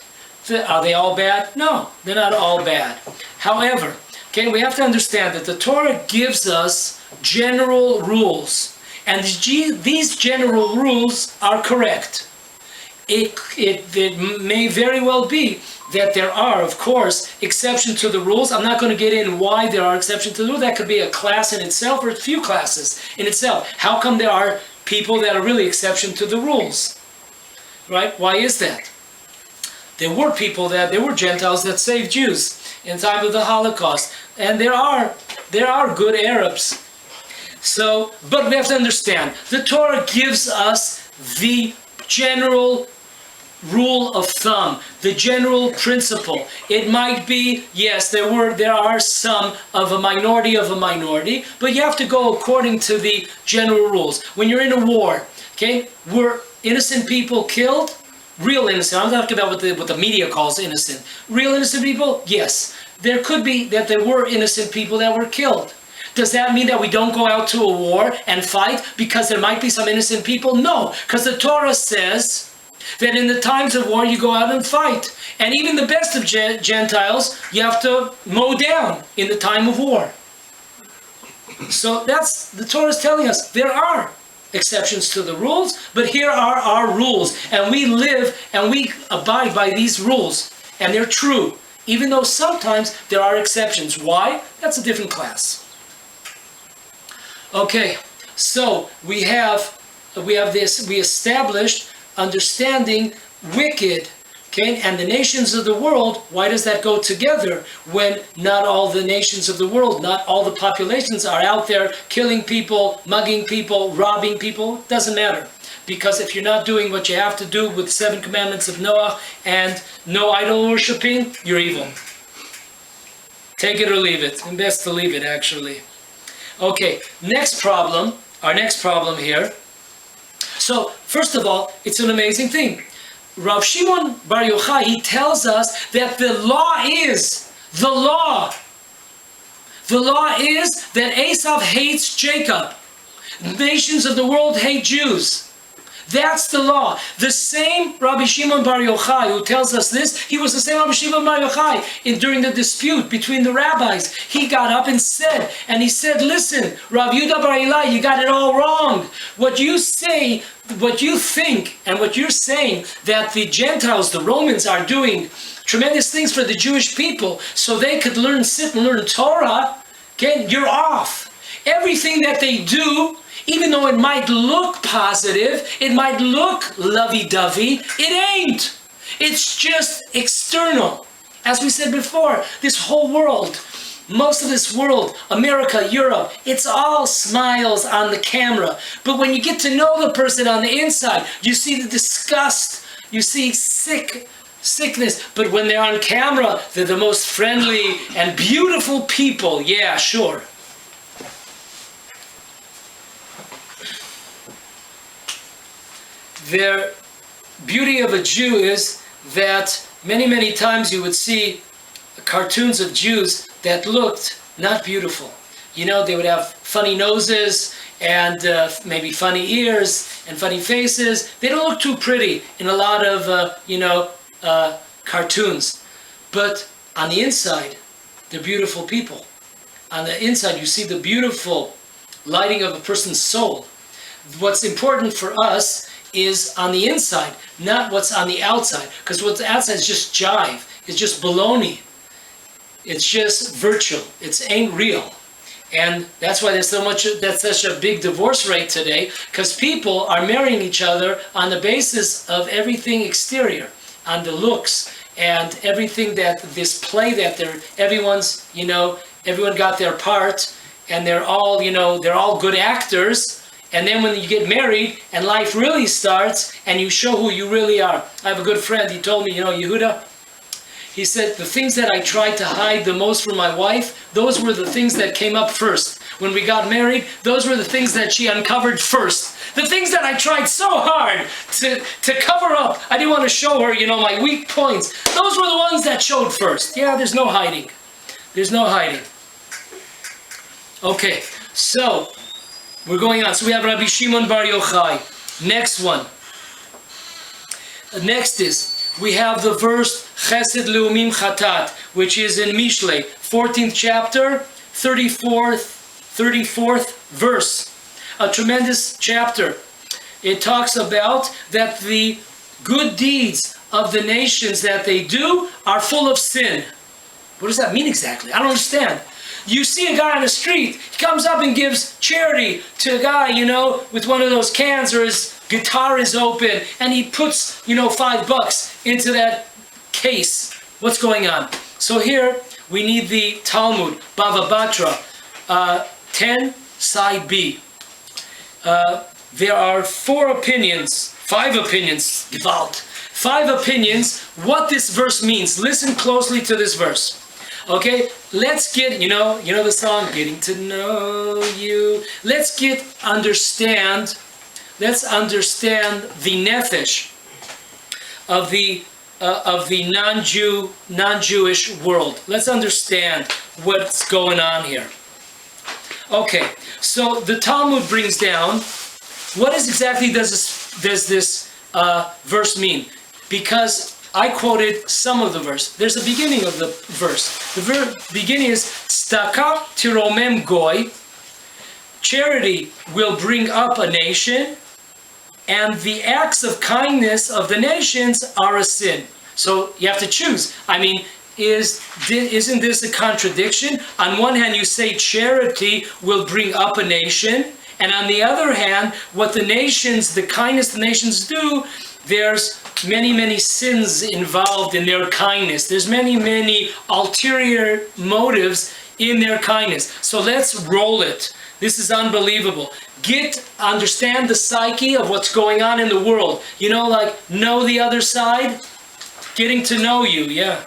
Are they all bad? No, they're not all bad. However, we have to understand that the Torah gives us general rules, and these general rules are correct. It may very well be that there are, of course, exceptions to the rules. I'm not going to get in why there are exceptions to the rules. That could be a class in itself or a few classes in itself. How come there are people that are really exception to the rules? Right? Why is that? There were Gentiles that saved Jews in time of the Holocaust, and there are good Arabs. So, but we have to understand, the Torah gives us the general rule of thumb, the general principle. It might be, yes, there are some of a minority, but you have to go according to the general rules. When you're in a war, were innocent people killed? Real innocent. I'm talking about what the media calls innocent. Real innocent people? Yes. There could be that there were innocent people that were killed. Does that mean that we don't go out to a war and fight because there might be some innocent people? No, because the Torah says that in the times of war you go out and fight. And even the best of Gentiles you have to mow down in the time of war. So that's, the Torah is telling us there are exceptions to the rules, but here are our rules, and we live and we abide by these rules, and they're true, even though sometimes there are exceptions. Why? That's a different class. Okay, so we established understanding wicked, and the nations of the world. Why does that go together when not all the nations of the world, not all the populations are out there killing people, mugging people, robbing people? It doesn't matter. Because if you're not doing what you have to do with the 7 commandments of Noah and no idol worshipping, you're evil. Take it or leave it. And best to leave it, actually. Okay, our next problem here. So, first of all, it's an amazing thing. Rav Shimon Bar Yochai, he tells us that the law. The law is that Esau hates Jacob. Nations of the world hate Jews. That's the law. The same Rabbi Shimon Bar Yochai who tells us this, he was the same Rabbi Shimon Bar Yochai during the dispute between the rabbis. He got up and he said, listen, Rav Yeduda Richter, you got it all wrong. What you say, what you think, and what you're saying that the Gentiles, the Romans, are doing tremendous things for the Jewish people so they could sit and learn Torah, okay, you're off. Everything that they do, even though it might look positive, it might look lovey-dovey, it ain't. It's just external. As we said before, this whole world, most of this world, America, Europe, it's all smiles on the camera. But when you get to know the person on the inside, you see the disgust, you see sickness. But when they're on camera, they're the most friendly and beautiful people. Yeah, sure. The beauty of a Jew is that many times you would see cartoons of Jews that looked not beautiful. You know, they would have funny noses and maybe funny ears and funny faces. They don't look too pretty in a lot of, cartoons. But on the inside, they're beautiful people. On the inside, you see the beautiful lighting of a person's soul. What's important for us is on the inside, not what's on the outside. Because what's outside is just jive. It's just baloney. It's just virtual. It ain't real. And that's why that's such a big divorce rate today, because people are marrying each other on the basis of everything exterior, on the looks, and everything that this play that everyone got their part, and they're all good actors. And then when you get married and life really starts and you show who you really are. I have a good friend, he told me, Yehuda, he said, the things that I tried to hide the most from my wife, those were the things that came up first. When we got married, those were the things that she uncovered first. The things that I tried so hard to cover up. I didn't want to show her, my weak points. Those were the ones that showed first. Yeah, there's no hiding. There's no hiding. Okay, so we're going on. So we have Rabbi Shimon Bar Yochai. Next one. Next is, we have the verse Chesed Leumim Chatat, which is in Mishlei, 14th chapter, 34th verse. A tremendous chapter. It talks about that the good deeds of the nations that they do are full of sin. What does that mean exactly? I don't understand. You see a guy on the street, he comes up and gives charity to a guy, with one of those cans, or his guitar is open, and he puts, $5 into that case. What's going on? So here, we need the Talmud, Bava Batra, 10, side B. There are 5 opinions, Gewalt. 5 opinions, what this verse means. Listen closely to this verse. Okay, let's get, the song, Getting to Know You. Let's understand the nefesh of the non-Jewish world. Let's understand what's going on here. Okay, so the Talmud brings down, what exactly does this verse mean? Because I quoted some of the verse. There's a beginning of the verse. The beginning is Staka tiromem goy. Charity will bring up a nation, and the acts of kindness of the nations are a sin. So you have to choose. I mean, isn't this a contradiction? On one hand, you say charity will bring up a nation, and on the other hand, what the kindness the nations do, there's many sins involved in their kindness. There's many ulterior motives in their kindness. So let's roll it. This is unbelievable. Understand the psyche of what's going on in the world. Know the other side. Getting to know you, yeah.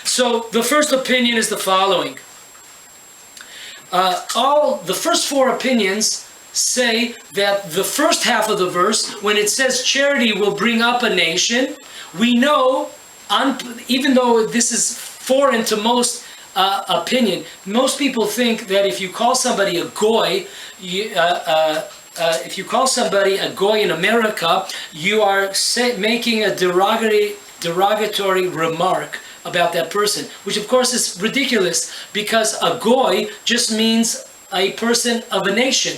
So the first opinion is the following. The first 4 opinions say that the first half of the verse, when it says charity will bring up a nation, we know, even though this is foreign to most opinion. Most people think that if you call somebody a goy, if you call somebody a goy in America, you are making a derogatory remark about that person, which of course is ridiculous, because a goy just means a person of a nation.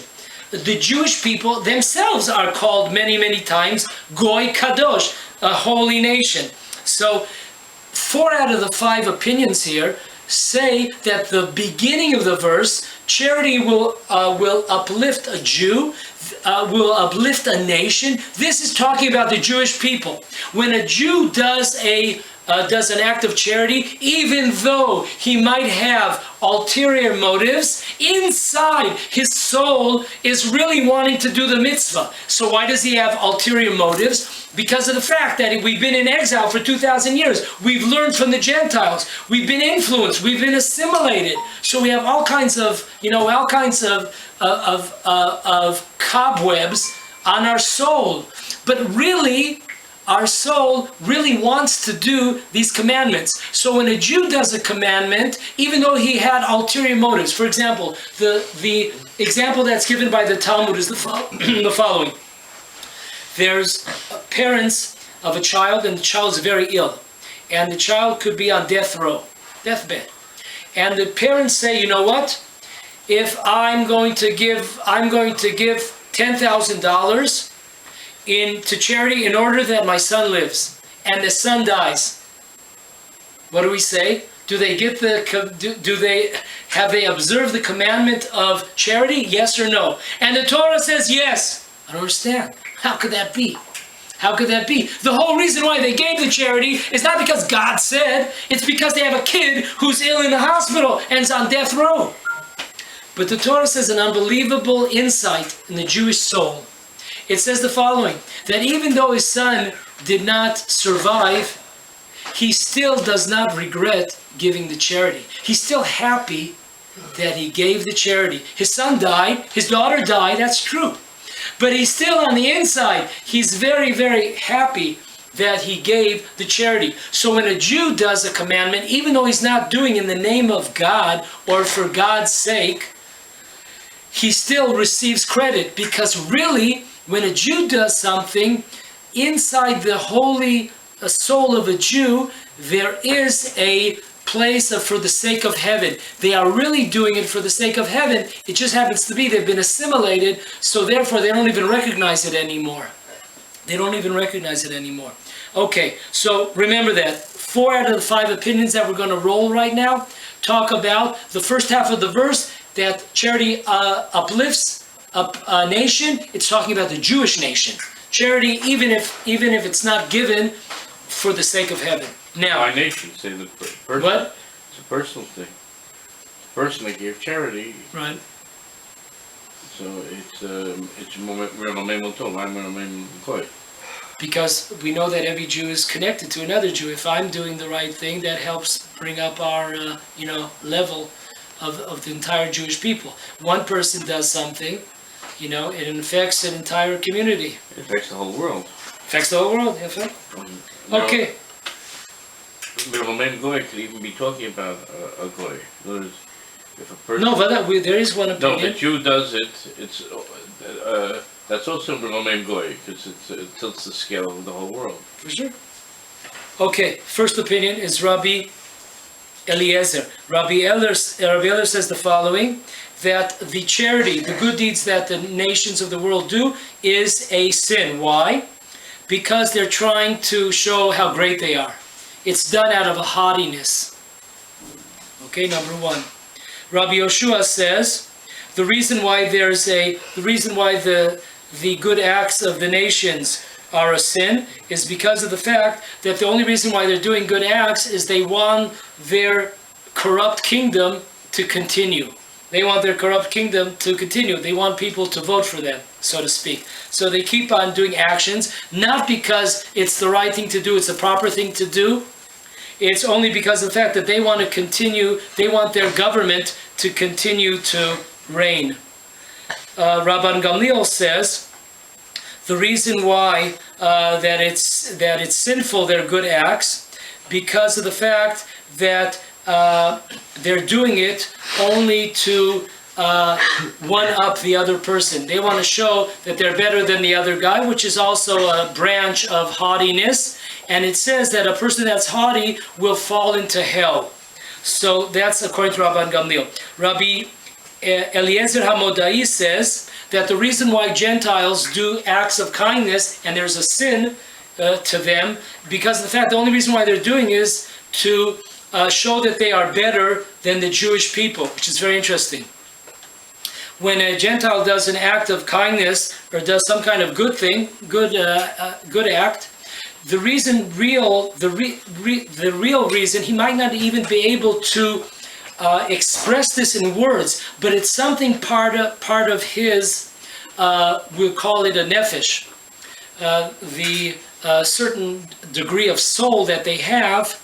The Jewish people themselves are called many, many times goy kadosh, a holy nation. So 4 out of the 5 opinions here say that the beginning of the verse, charity will uplift a Jew, will uplift a nation. This is talking about the Jewish people. When a Jew does an act of charity, even though he might have ulterior motives, inside his soul is really wanting to do the mitzvah. So why does he have ulterior motives? Because of the fact that we've been in exile for 2,000 years. We've learned from the Gentiles. We've been influenced. We've been assimilated. So we have all kinds of cobwebs on our soul. But really, our soul really wants to do these commandments. So when a Jew does a commandment, even though he had ulterior motives, for example, the example that's given by the Talmud is the following. There's parents of a child, and the child is very ill, and the child could be on deathbed. And the parents say, you know what? If I'm going to give $10,000 to charity in order that my son lives, and the son dies. What do we say? Have they observed the commandment of charity? Yes or no? And the Torah says yes. I don't understand. How could that be? How could that be? The whole reason why they gave the charity is not because God said, it's because they have a kid who's ill in the hospital and is on death row. But the Torah says an unbelievable insight in the Jewish soul. It says the following, that even though his son did not survive, he still does not regret giving the charity. He's still happy that he gave the charity. His son died, his daughter died, that's true. But he's still on the inside, he's very, very happy that he gave the charity. So when a Jew does a commandment, even though he's not doing in the name of God or for God's sake, he still receives credit, because really, when a Jew does something, inside the holy soul of a Jew, there is a place for the sake of heaven. They are really doing it for the sake of heaven. It just happens to be they've been assimilated, so therefore they don't even recognize it anymore. They don't even recognize it anymore. Okay, so remember that 4 out of the 5 opinions that we're going to roll right now talk about the first half of the verse, that charity uplifts a nation. It's talking about the Jewish nation. Charity, even if it's not given for the sake of heaven. Now, by nation, say the person. What? It's a personal thing. The person that gave charity. Right. So it's because we know that every Jew is connected to another Jew. If I'm doing the right thing, that helps bring up our level of the entire Jewish people. One person does something, it affects an entire community. It affects the whole world. Affects the whole world, yes, right? Okay. Middleman goy could even be talking about a goy. If a person, no, but there is one opinion. No, the Jew does it. It's that's also middleman goy, because it tilts the scale of the whole world. For sure. Okay, first opinion is Rabbi Eliezer. Rabbi Eliezer says the following, that the charity, the good deeds that the nations of the world do, is a sin. Why? Because they're trying to show how great they are. It's done out of a haughtiness. Okay, number 1. Rabbi Yoshua says the reason why the good acts of the nations are a sin is because of the fact that the only reason why they're doing good acts is they want their corrupt kingdom to continue. They want their corrupt kingdom to continue. They want people to vote for them, so to speak. So they keep on doing actions, not because it's the right thing to do, it's the proper thing to do. It's only because of the fact that they want to continue, they want their government to continue to reign. Rabban Gamliel says the reason why that it's sinful, their good acts, because of the fact that they're doing it only to one-up the other person. They want to show that they're better than the other guy, which is also a branch of haughtiness. And it says that a person that's haughty will fall into hell. So that's according to Rabban Gamliel. Rabbi Eliezer HaModai says that the reason why Gentiles do acts of kindness, and there's a sin to them, because of the fact the only reason why they're doing is to show that they are better than the Jewish people, which is very interesting. When a Gentile does an act of kindness or does some kind of good thing, good act, the real reason, he might not even be able to express this in words, but it's something part of his, we'll call it a nefesh, the certain degree of soul that they have.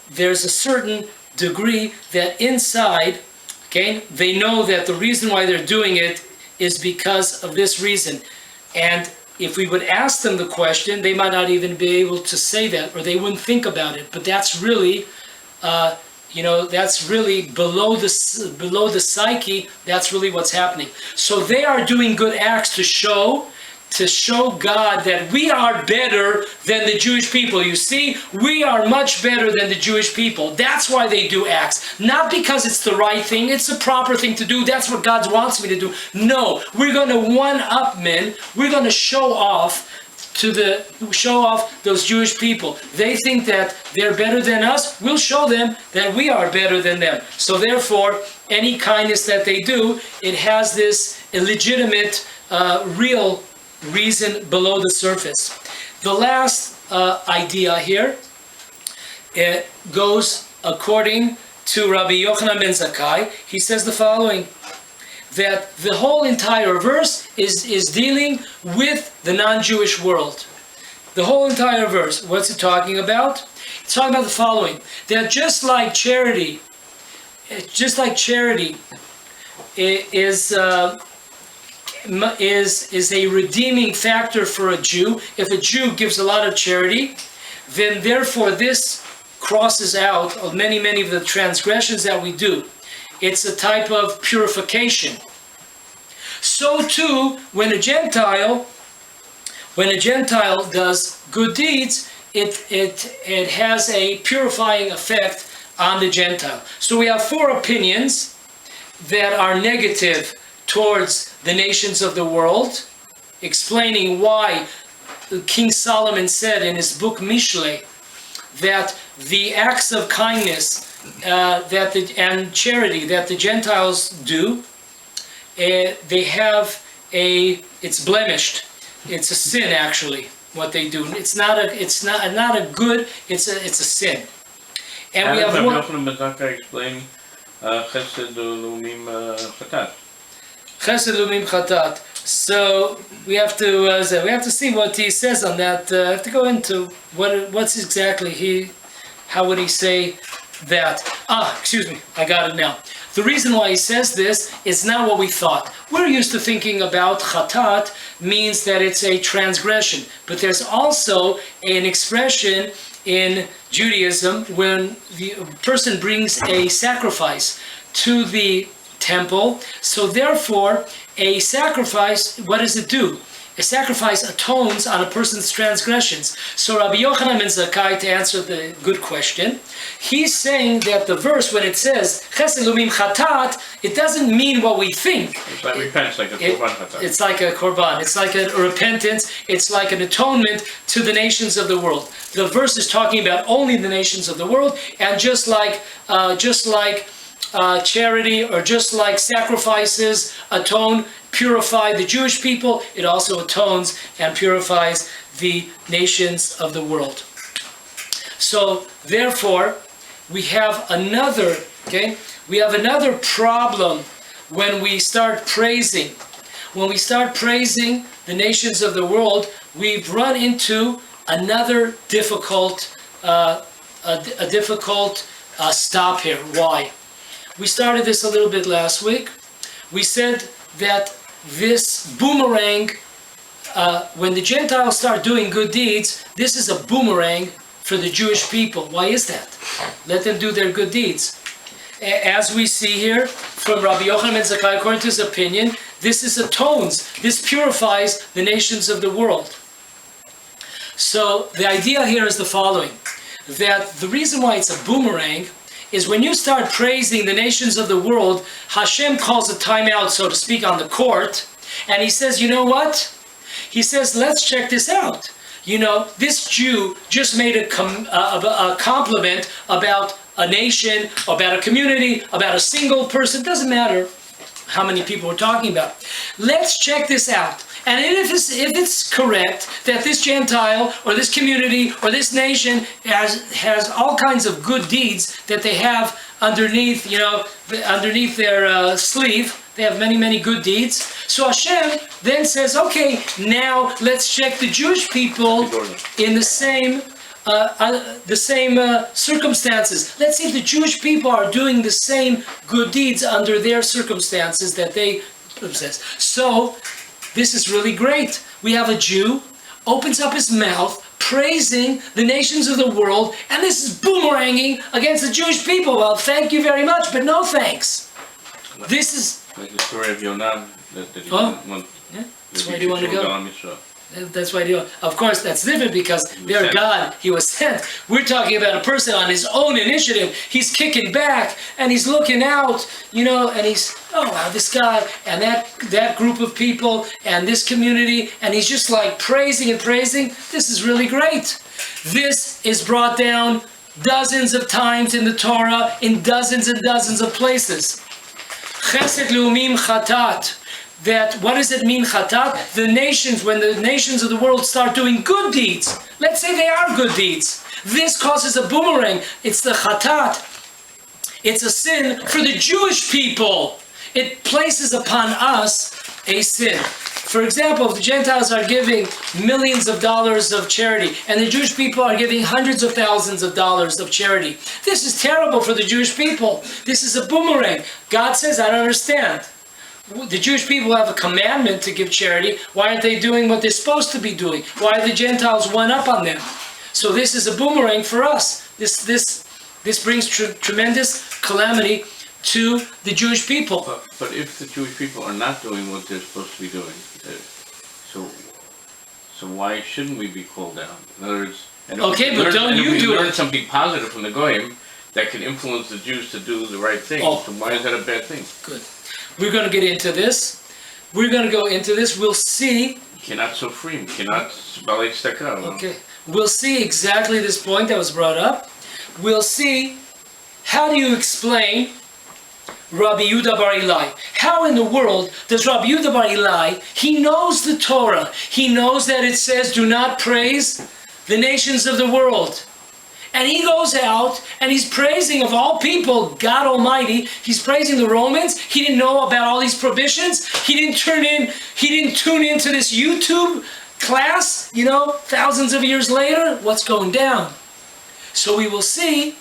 There's a certain degree that inside, okay, they know that the reason why they're doing it is because of this reason. And if we would ask them the question, they might not even be able to say that, or they wouldn't think about it. But that's really, that's really below the psyche. That's really what's happening. So they are doing good acts to show God that we are better than the Jewish people. You see, we are much better than the Jewish people. That's why they do acts. Not because it's the right thing, it's the proper thing to do. That's what God wants me to do. No, we're going to one-up men. We're going to show off those Jewish people. They think that they're better than us. We'll show them that we are better than them. So therefore, any kindness that they do, it has this illegitimate, real reason below the surface. The last idea here, it goes according to Rabbi Yochanan ben Zakkai. He says the following, that the whole entire verse is dealing with the non-Jewish world. The whole entire verse, what's it talking about? It's talking about the following, that just like charity is a redeeming factor for a Jew. If a Jew gives a lot of charity, then therefore this crosses out many of the transgressions that we do. It's a type of purification. So too, when a Gentile does good deeds, it has a purifying effect on the Gentile. So we have four opinions that are negative towards the nations of the world, explaining why King Solomon said in his book Mishlei that the acts of kindness and charity that the Gentiles do, it's blemished. It's a sin, actually, what they do. It's not a good. It's a sin. And we have one. Explain Chesed Lumim Chatat. Chesed Lumim Chatat. So we have to see what he says on that. I have to go into what's exactly how would he say that? Excuse me, I got it now. The reason why he says this is not what we thought. We're used to thinking about chatat means that it's a transgression, but there's also an expression in Judaism when the person brings a sacrifice to the temple. So therefore, a sacrifice, what does it do? A sacrifice atones on a person's transgressions. So Rabbi Yochanan ben Zakkai, to answer the good question, he's saying that the verse, when it says Chesed Lumim Chatat, it doesn't mean what we think. It's like repentance, like a korban chatat. It's like a korban. It's like a repentance. It's like an atonement to the nations of the world. The verse is talking about only the nations of the world, and just like charity or just like sacrifices purify the Jewish people, it also atones and purifies the nations of the world. So therefore, we have another problem when we start praising. When we start praising the nations of the world, we've run into another difficult stop here. Why? We started this a little bit last week. We said that this boomerang, when the Gentiles start doing good deeds, this is a boomerang for the Jewish people. Why is that? Let them do their good deeds. As we see here from Rabbi Yochanan ben Zakkai, according to his opinion, this atones, this purifies the nations of the world. So the idea here is the following, that the reason why it's a boomerang is when you start praising the nations of the world, Hashem calls a timeout, so to speak, on the court, and he says, you know what? He says, let's check this out. You know, this Jew just made a compliment about a nation, about a community, about a single person. Doesn't matter how many people we're talking about. Let's check this out. And if it's correct that this Gentile or this community or this nation has all kinds of good deeds that they have underneath, underneath their sleeve, they have many, many good deeds. So Hashem then says, okay, now let's check the Jewish people in the same circumstances. Let's see if the Jewish people are doing the same good deeds under their circumstances that they possess. So this is really great. We have a Jew opens up his mouth praising the nations of the world, and this is boomeranging against the Jewish people. Well, thank you very much, but no thanks. This is like the story of Yonah that he didn't want. Yeah, that's why you want to go. That's why of course that's different because they're God, he was sent. We're talking about a person on his own initiative. He's kicking back and he's looking out, and he's, oh wow, this guy and that group of people and this community, and he's just like praising and praising. This is really great. This is brought down dozens of times in the Torah in dozens and dozens of places. Chesed leumim chatat. That, what does it mean, chatat? When the nations of the world start doing good deeds, let's say they are good deeds, this causes a boomerang. It's the chatat. It's a sin for the Jewish people. It places upon us a sin. For example, if the Gentiles are giving millions of dollars of charity, and the Jewish people are giving hundreds of thousands of dollars of charity, this is terrible for the Jewish people. This is a boomerang. God says, I don't understand. The Jewish people have a commandment to give charity. Why aren't they doing what they're supposed to be doing? Why are the Gentiles one up on them? So this is a boomerang for us. This brings tremendous calamity to the Jewish people. But if the Jewish people are not doing what they're supposed to be doing, so why shouldn't we be called down? In other words, okay, but don't you do learn something positive from the Goyim that can influence the Jews to do the right thing. So why is that a bad thing? Good. We're going to get into this. We're going to go into this. We'll see. Cannot so free. Cannot balei staka. Okay. We'll see exactly this point that was brought up. We'll see how do you explain Rabbi Yeduda Bar Ilai. How in the world does Rabbi Yeduda Bar Ilai, he knows the Torah. He knows that it says do not praise the nations of the world. And he goes out and he's praising, of all people, God Almighty. He's praising the Romans. He didn't know about all these prohibitions. He didn't tune into this YouTube class, thousands of years later. What's going down? So we will see,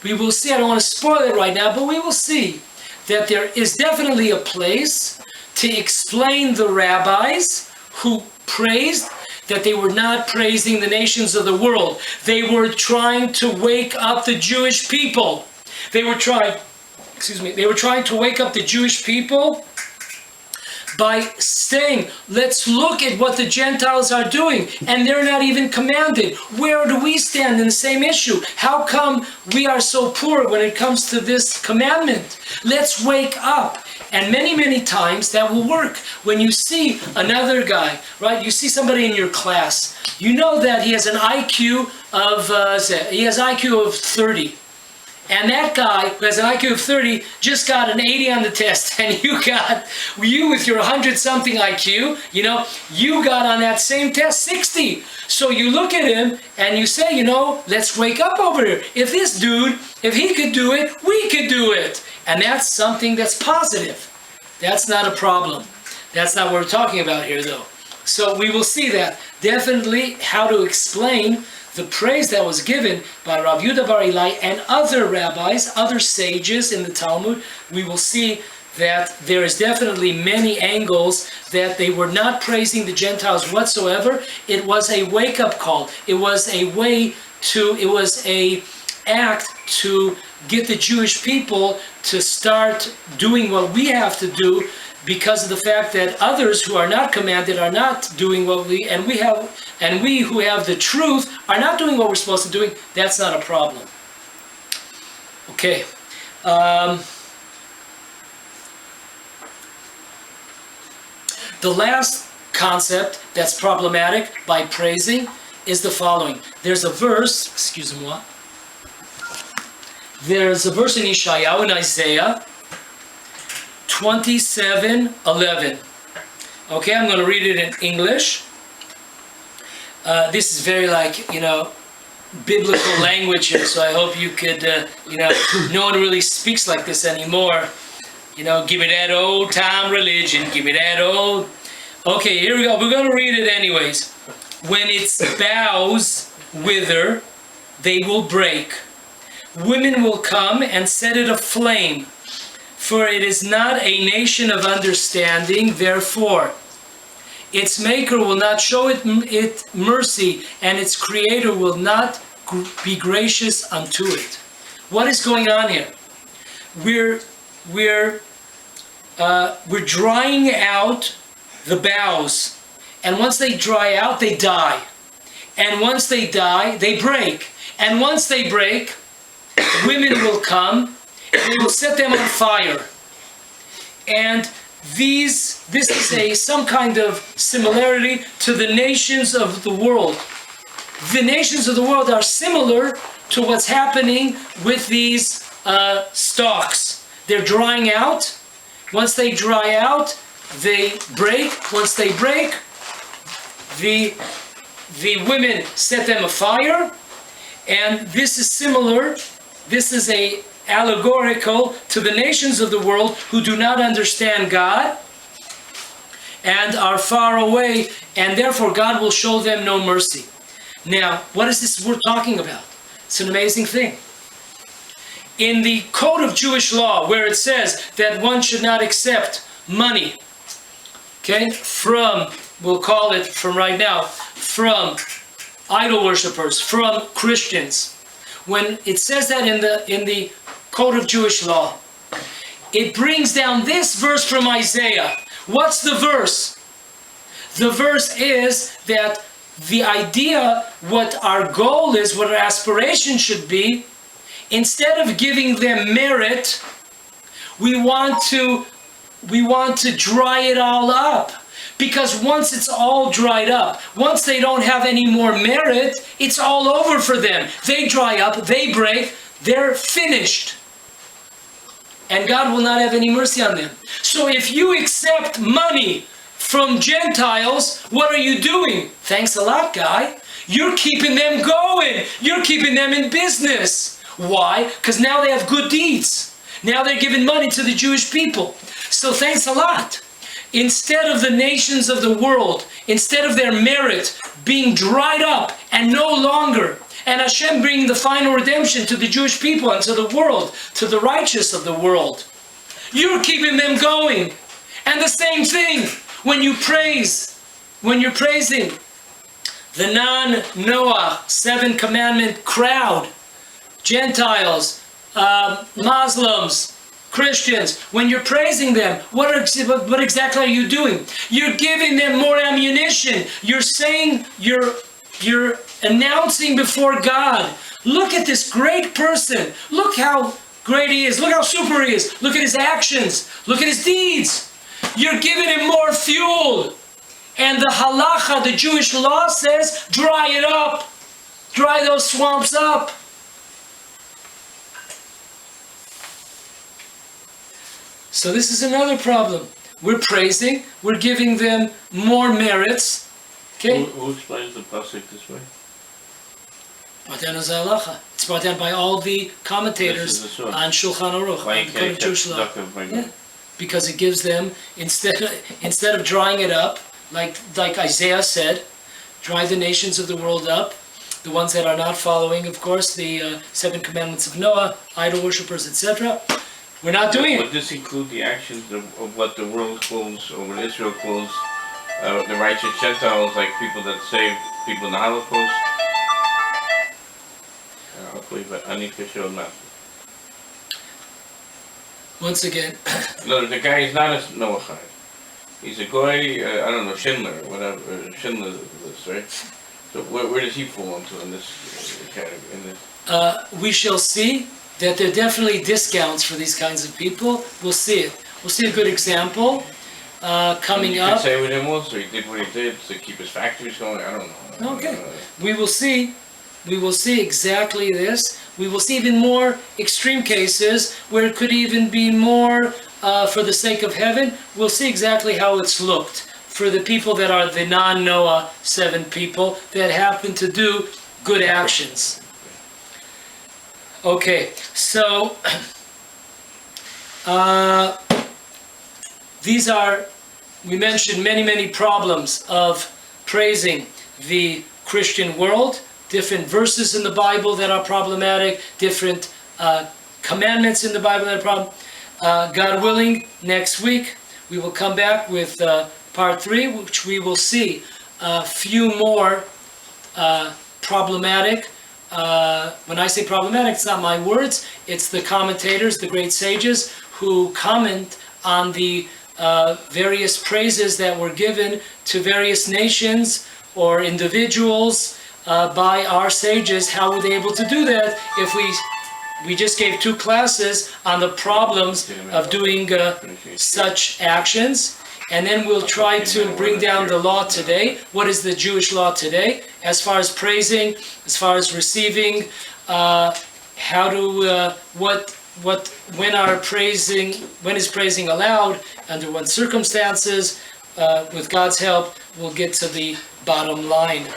I don't want to spoil it right now, but we will see that there is definitely a place to explain the rabbis who praised that they were not praising the nations of the world. They were trying to wake up the Jewish people. They were trying to wake up the Jewish people by saying, let's look at what the Gentiles are doing, and they're not even commanded. Where do we stand in the same issue? How come we are so poor when it comes to this commandment? Let's wake up. And many, many times that will work. When you see another guy, right? You see somebody in your class. You know that he has an IQ of 30. And that guy who has an IQ of 30 just got an 80 on the test, and you with your 100-something IQ, you got on that same test 60. So you look at him and you say, let's wake up over here. If this dude, if he could do it, we could do it. And that's something that's positive. That's not a problem. That's not what we're talking about here, though. So we will see that. Definitely how to explain the praise that was given by Rav Yeduda Bar Ilai and other rabbis, other sages in the Talmud. We will see that there is definitely many angles that they were not praising the Gentiles whatsoever. It was a wake-up call. It was a way it was a act to get the Jewish people to start doing what we have to do, because of the fact that others who are not commanded are not doing what we who have the truth are not doing what we're supposed to do. That's not a problem. Okay. The last concept that's problematic by praising is the following. There's a verse, There's a verse in Yeshayahu, in Isaiah 27:11. Okay, I'm going to read it in English. This is very biblical language here, so I hope you could, no one really speaks like this anymore. Give me that old time religion, give me that old... Okay, here we go. We're going to read it anyways. When its boughs wither, they will break. Women will come and set it aflame. For it is not a nation of understanding, therefore its maker will not show it mercy, and its creator will not be gracious unto it. What is going on here? We're drying out the boughs, and once they dry out, they die. And once they die, they break. And once they break, women will come, and they will set them on fire. And this is some kind of similarity to the nations of the world. The nations of the world are similar to what's happening with these stalks. They're drying out. Once they dry out, they break. Once they break, the women set them afire. And this is similar. This is allegorical to the nations of the world who do not understand God and are far away, and therefore God will show them no mercy. Now, what is this we're talking about? It's an amazing thing. In the code of Jewish law, where it says that one should not accept money, from, we'll call it from right now, from idol worshippers, from Christians. When it says that in the code of Jewish law, it brings down this verse from Isaiah. What's the verse? The verse is that the idea, what our goal is, what our aspiration should be, instead of giving them merit, we want to dry it all up. Because once it's all dried up, once they don't have any more merit, it's all over for them. They dry up, they break, they're finished. And God will not have any mercy on them. So if you accept money from Gentiles, what are you doing? Thanks a lot, guy. You're keeping them going. You're keeping them in business. Why? Because now they have good deeds. Now they're giving money to the Jewish people. So thanks a lot. Instead of the nations of the world, instead of their merit being dried up and no longer, and Hashem bringing the final redemption to the Jewish people and to the world, to the righteous of the world, you're keeping them going. And the same thing when you're praising the non-Noah 7 commandment crowd, Gentiles, Muslims, Christians, when you're praising them, what exactly are you doing? You're giving them more ammunition. You're saying, you're announcing before God, look at this great person. Look how great he is. Look how super he is. Look at his actions. Look at his deeds. You're giving him more fuel. And the halacha, the Jewish law says, dry it up. Dry those swamps up. So this is another problem. We're praising, we're giving them more merits. Okay? Who explains the pasuk this way? It's brought down by all the commentators on Shulchan Aruch. Why you can't get seductive by God? Because it gives them, instead of drying it up, like Isaiah said, dry the nations of the world up, the ones that are not following, of course, the 7 commandments of Noah, idol worshippers, etc. We're not doing it. Would this include the actions of what the world calls, or what Israel calls, the righteous Gentiles, like people that saved people in the Holocaust? Once again, No, the guy is not a Noachide. He's a goy, I don't know, Schindler or whatever, Schindler list, right? So where does he fall into in this category? In this? we shall see that there are definitely discounts for these kinds of people. We'll see it. We'll see a good example coming you up. could say with him also, he did what he did to keep his factories going. I don't know. Okay. We will see. We will see exactly this. We will see even more extreme cases where it could even be more for the sake of heaven. We'll see exactly how it's looked for the people that are the non-Noah 7 people that happen to do good actions. Okay, so these are, we mentioned many problems of praising the Christian world, different verses in the Bible that are problematic, different commandments in the Bible that are problematic. God willing, next week we will come back with part 3, which we will see a few more problematic. When I say problematic, it's not my words, it's the commentators, the great sages, who comment on the various praises that were given to various nations or individuals by our sages. How were they able to do that if we just gave 2 classes on the problems of doing such actions? And then we'll try to bring down the law today. What is the Jewish law today as far as praising, as far as receiving? How to when is praising allowed? Under what circumstances? With God's help, we'll get to the bottom line.